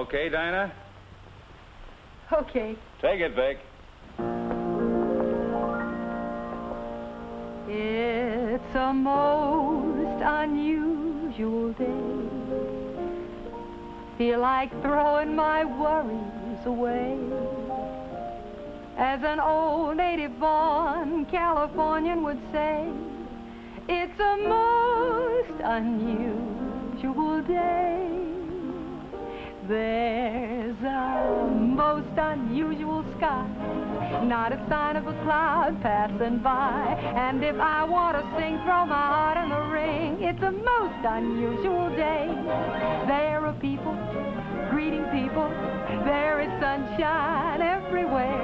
Okay, Dinah? Okay. Take it, Vic. It's a most unusual day. Feel like throwing my worries away. As an old native-born Californian would say, it's a most unusual day. There's a most unusual sky, not a sign of a cloud passing by. And if I want to sing, throw my heart in the ring, it's a most unusual day. There are people greeting people, there is sunshine everywhere.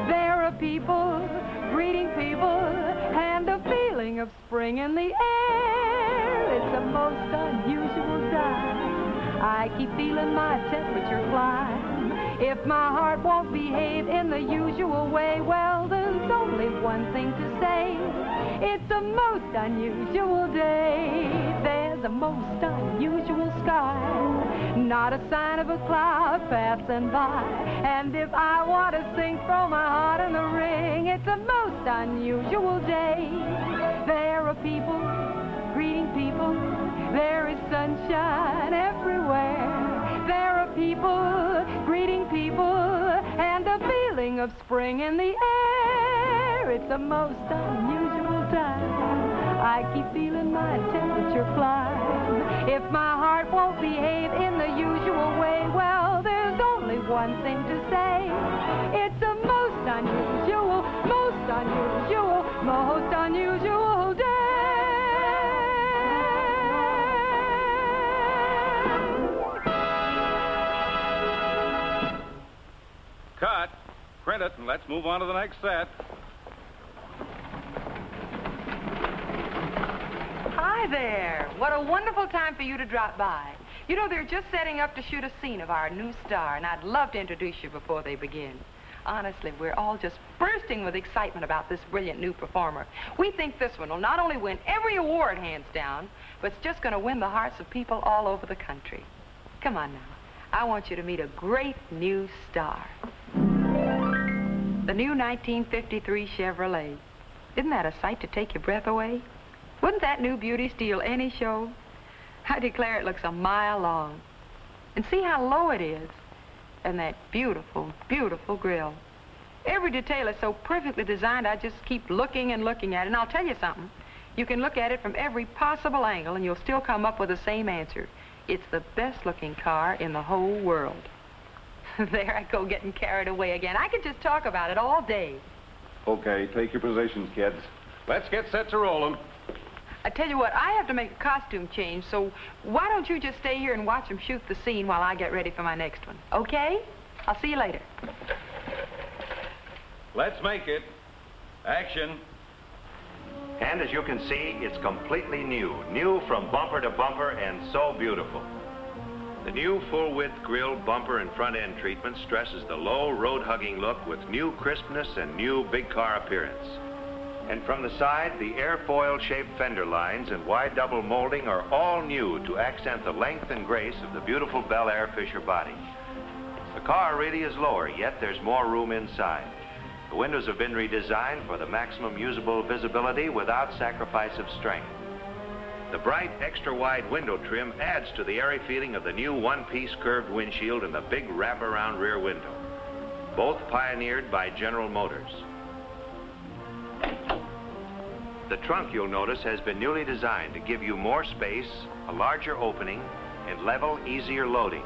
There are people greeting people, and a feeling of spring in the air. It's a most unusual time. I keep feeling my temperature climb. If my heart won't behave in the usual way, well, there's only one thing to say. It's a most unusual day. There's a most unusual sky, not a sign of a cloud passing by. And if I want to sing, throw my heart in the ring, it's a most unusual day. There are people greeting people, there is sunshine everywhere. There are people greeting people, and a feeling of spring in the air. It's a most unusual time. I keep feeling my temperature climb. If my heart won't behave in the usual way, well, there's only one thing to say. It's a most unusual, most unusual, most unusual day. Cut. Print it, and let's move on to the next set. Hi there. What a wonderful time for you to drop by. You know, they're just setting up to shoot a scene of our new star, and I'd love to introduce you before they begin. Honestly, we're all just bursting with excitement about this brilliant new performer. We think this one will not only win every award hands down, but it's just going to win the hearts of people all over the country. Come on now. I want you to meet a great new star. The new 1953 Chevrolet. Isn't that a sight to take your breath away? Wouldn't that new beauty steal any show? I declare it looks a mile long. And see how low it is. And that beautiful, beautiful grille. Every detail is so perfectly designed, I just keep looking and looking at it. And I'll tell you something. You can look at it from every possible angle, and you'll still come up with the same answer. It's the best-looking car in the whole world. There I go, getting carried away again. I could just talk about it all day. Okay, take your positions, kids. Let's get set to rolling. I tell you what, I have to make a costume change, so why don't you just stay here and watch them shoot the scene while I get ready for my next one, okay? I'll see you later. Let's make it. Action. And as you can see, it's completely new. New from bumper to bumper and so beautiful. The new full-width grille, bumper, and front-end treatment stresses the low, road-hugging look with new crispness and new big car appearance. And from the side, the airfoil-shaped fender lines and wide double molding are all new to accent the length and grace of the beautiful Bel Air Fisher body. The car really is lower, yet there's more room inside. The windows have been redesigned for the maximum usable visibility without sacrifice of strength. The bright, extra-wide window trim adds to the airy feeling of the new one-piece curved windshield and the big wrap-around rear window, both pioneered by General Motors. The trunk, you'll notice, has been newly designed to give you more space, a larger opening, and level, easier loading.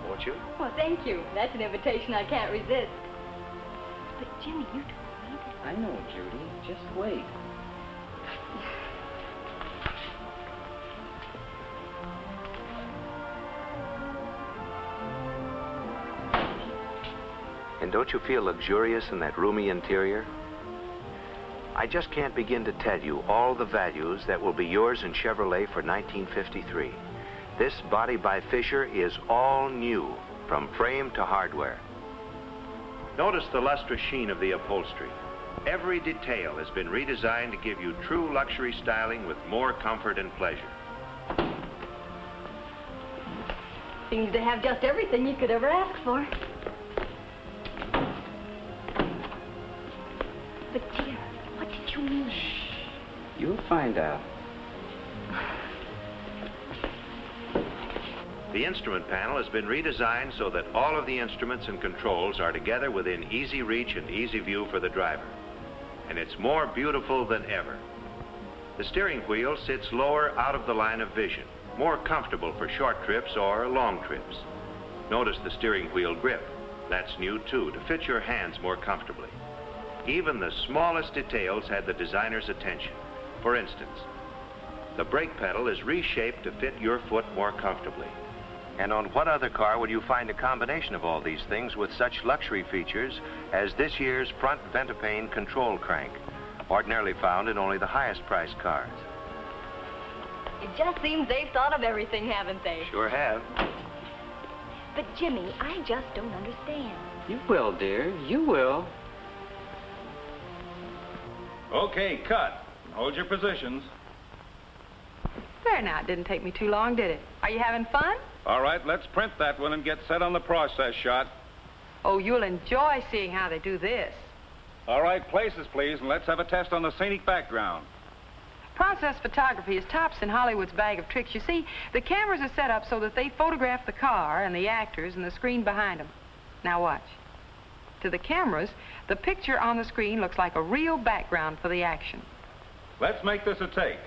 Won't you? Well, thank you. That's an invitation I can't resist. But, Jimmy, you don't need it. I know, Judy. Just wait. And don't you feel luxurious in that roomy interior? I just can't begin to tell you all the values that will be yours in Chevrolet for 1953. This body by Fisher is all new, from frame to hardware. Notice the lustrous sheen of the upholstery. Every detail has been redesigned to give you true luxury styling with more comfort and pleasure. Seems to have just everything you could ever ask for. But, dear, what did you mean? You'll find out. The instrument panel has been redesigned so that all of the instruments and controls are together within easy reach and easy view for the driver. And it's more beautiful than ever. The steering wheel sits lower out of the line of vision, more comfortable for short trips or long trips. Notice the steering wheel grip. That's new too, to fit your hands more comfortably. Even the smallest details had the designer's attention. For instance, the brake pedal is reshaped to fit your foot more comfortably. And on what other car would you find a combination of all these things with such luxury features as this year's front Ventapane control crank, ordinarily found in only the highest priced cars? It just seems they've thought of everything, haven't they? Sure have. But, Jimmy, I just don't understand. You will, dear. You will. Okay, cut. Hold your positions. There now, it didn't take me too long, did it? Are you having fun? All right, let's print that one and get set on the process shot. Oh, you'll enjoy seeing how they do this. All right, places, please, and let's have a test on the scenic background. Process photography is tops in Hollywood's bag of tricks. You see, the cameras are set up so that they photograph the car and the actors and the screen behind them. Now watch. To the cameras, the picture on the screen looks like a real background for the action. Let's make this a take.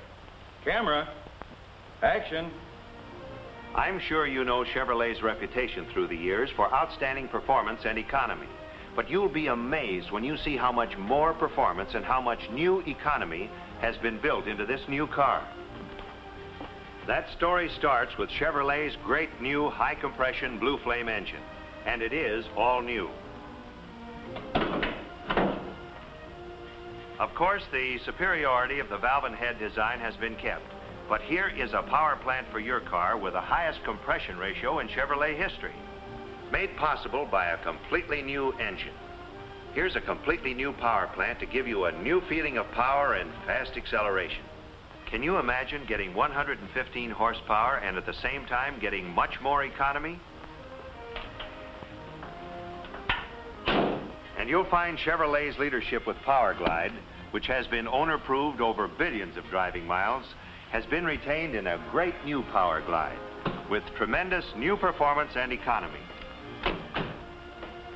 Camera, action. I'm sure you know Chevrolet's reputation through the years for outstanding performance and economy. But you'll be amazed when you see how much more performance and how much new economy has been built into this new car. That story starts with Chevrolet's great new high-compression Blue Flame engine. And it is all new. Of course, the superiority of the valve and head design has been kept. But here is a power plant for your car with the highest compression ratio in Chevrolet history, made possible by a completely new engine. Here's a completely new power plant to give you a new feeling of power and fast acceleration. Can you imagine getting 115 horsepower and at the same time getting much more economy? And you'll find Chevrolet's leadership with Power Glide, which has been owner-proved over billions of driving miles, has been retained in a great new Power Glide with tremendous new performance and economy.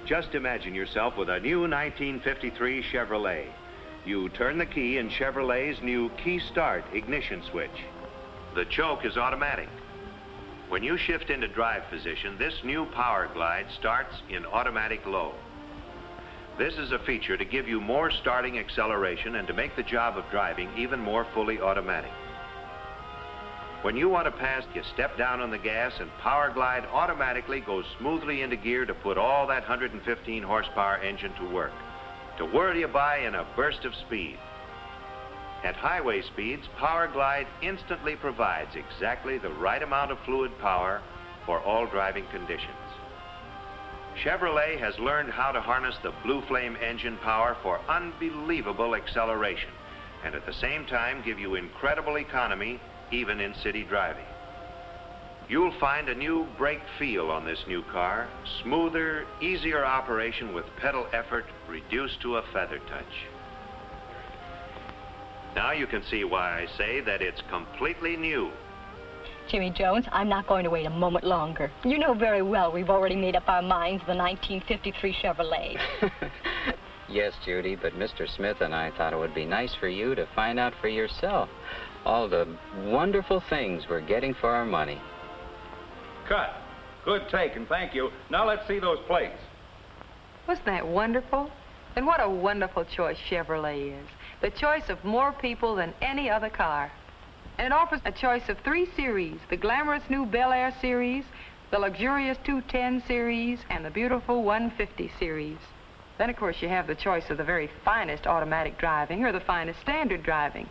Just imagine yourself with a new 1953 Chevrolet. You turn the key in Chevrolet's new Key Start ignition switch. The choke is automatic. When you shift into drive position, this new Power Glide starts in automatic low. This is a feature to give you more starting acceleration and to make the job of driving even more fully automatic. When you want to pass, you step down on the gas and Power Glide automatically goes smoothly into gear to put all that 115 horsepower engine to work, to whirl you by in a burst of speed. At highway speeds, Power Glide instantly provides exactly the right amount of fluid power for all driving conditions. Chevrolet has learned how to harness the Blue Flame engine power for unbelievable acceleration and at the same time give you incredible economy even in city driving. You'll find a new brake feel on this new car, smoother, easier operation with pedal effort reduced to a feather touch. Now you can see why I say that it's completely new. Jimmy Jones, I'm not going to wait a moment longer. You know very well we've already made up our minds the 1953 Chevrolet. Yes, Judy, but Mr. Smith and I thought it would be nice for you to find out for yourself all the wonderful things we're getting for our money. Cut. Good take, and thank you. Now let's see those plates. Wasn't that wonderful? And what a wonderful choice Chevrolet is. The choice of more people than any other car. And it offers a choice of 3 series, the glamorous new Bel Air series, the luxurious 210 series, and the beautiful 150 series. Then, of course, you have the choice of the very finest automatic driving or the finest standard driving.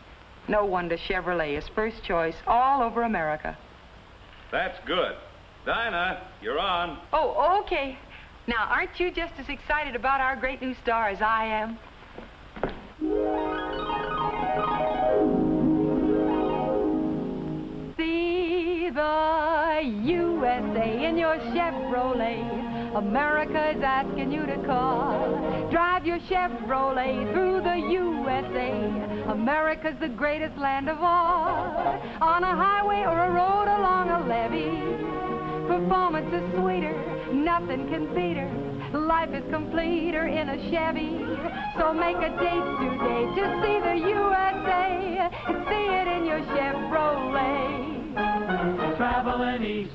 No wonder Chevrolet is first choice all over America. That's good. Dinah, you're on. Oh, okay. Now, aren't you just as excited about our great new star as I am? See the USA. USA in your Chevrolet. America is asking you to call. Drive your Chevrolet through the USA. America's the greatest land of all. On a highway or a road along a levee, performance is sweeter, nothing can beat her. Life is completer in a Chevy. So make a date today to see the USA and see it in your Chevrolet. Traveling east,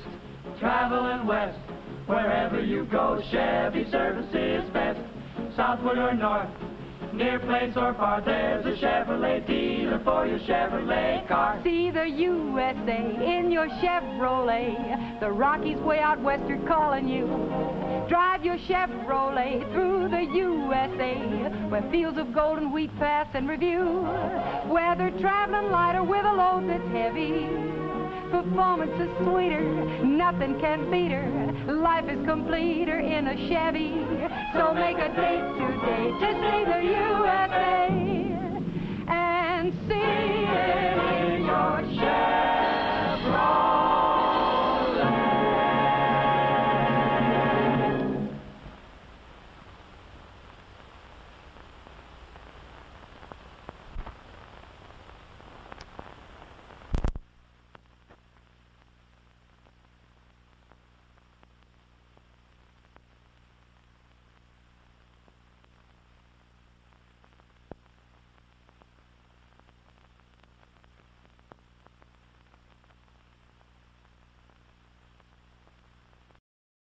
traveling west, wherever you go, Chevy service is best. Southward or north, near place or far, there's a Chevrolet dealer for your Chevrolet car. See the USA in your Chevrolet. The Rockies way out west are calling you. Drive your Chevrolet through the USA, where fields of golden wheat pass in review. Whether traveling light or with a load that's heavy, performance is sweeter, nothing can beat her. Life is completer in a Chevy. So make a date today to see the USA and see it.